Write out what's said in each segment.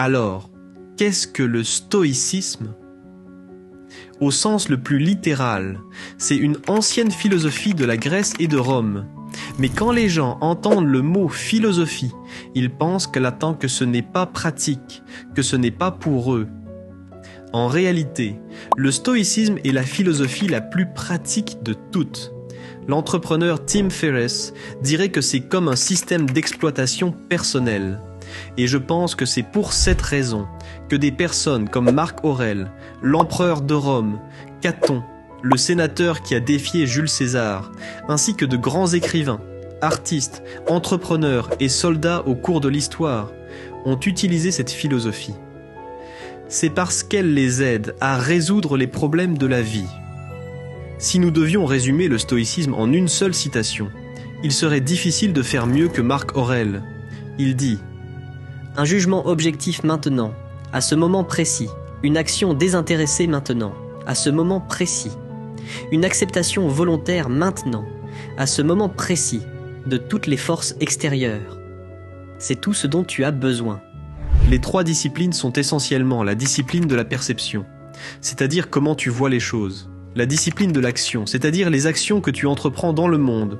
Alors, qu'est-ce que le stoïcisme ? Au sens le plus littéral, c'est une ancienne philosophie de la Grèce et de Rome. Mais quand les gens entendent le mot philosophie, ils pensent qu'elle attend que ce n'est pas pratique, que ce n'est pas pour eux. En réalité, le stoïcisme est la philosophie la plus pratique de toutes. L'entrepreneur Tim Ferriss dirait que c'est comme un système d'exploitation personnelle. Et je pense que c'est pour cette raison que des personnes comme Marc Aurèle, l'empereur de Rome, Caton, le sénateur qui a défié Jules César, ainsi que de grands écrivains, artistes, entrepreneurs et soldats au cours de l'histoire, ont utilisé cette philosophie. C'est parce qu'elle les aide à résoudre les problèmes de la vie. Si nous devions résumer le stoïcisme en une seule citation, il serait difficile de faire mieux que Marc Aurèle. Il dit « Un jugement objectif maintenant, à ce moment précis. Une action désintéressée maintenant, à ce moment précis. Une acceptation volontaire maintenant, à ce moment précis, de toutes les forces extérieures. C'est tout ce dont tu as besoin. » Les trois disciplines sont essentiellement la discipline de la perception, c'est-à-dire comment tu vois les choses, la discipline de l'action, c'est-à-dire les actions que tu entreprends dans le monde,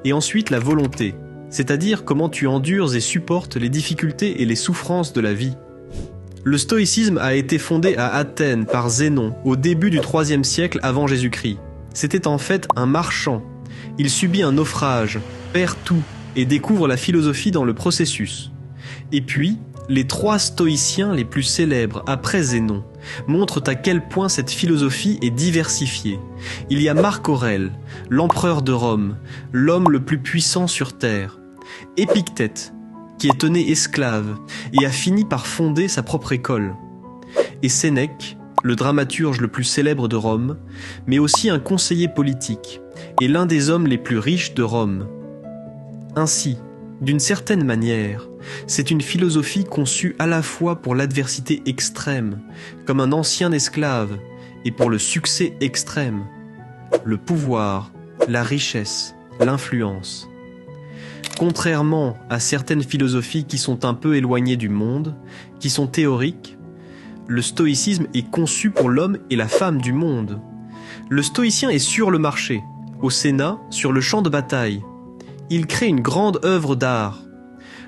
et ensuite la volonté, c'est-à-dire comment tu endures et supportes les difficultés et les souffrances de la vie. Le stoïcisme a été fondé à Athènes par Zénon au début du IIIe siècle avant Jésus-Christ. C'était en fait un marchand. Il subit un naufrage, perd tout et découvre la philosophie dans le processus. Et puis, les trois stoïciens les plus célèbres après Zénon montrent à quel point cette philosophie est diversifiée. Il y a Marc Aurèle, l'empereur de Rome, l'homme le plus puissant sur terre. Épictète, qui est né esclave et a fini par fonder sa propre école. Et Sénèque, le dramaturge le plus célèbre de Rome, mais aussi un conseiller politique et l'un des hommes les plus riches de Rome. Ainsi, d'une certaine manière, c'est une philosophie conçue à la fois pour l'adversité extrême, comme un ancien esclave, et pour le succès extrême, le pouvoir, la richesse, l'influence. Contrairement à certaines philosophies qui sont un peu éloignées du monde, qui sont théoriques, le stoïcisme est conçu pour l'homme et la femme du monde. Le stoïcien est sur le marché, au Sénat, sur le champ de bataille. Il crée une grande œuvre d'art.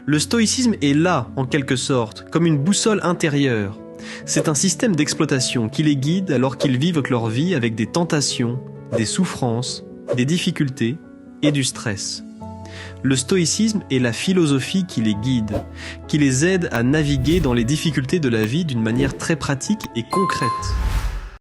Le stoïcisme est là, en quelque sorte, comme une boussole intérieure. C'est un système d'exploitation qui les guide alors qu'ils vivent leur vie avec des tentations, des souffrances, des difficultés et du stress. Le stoïcisme est la philosophie qui les guide, qui les aide à naviguer dans les difficultés de la vie d'une manière très pratique et concrète.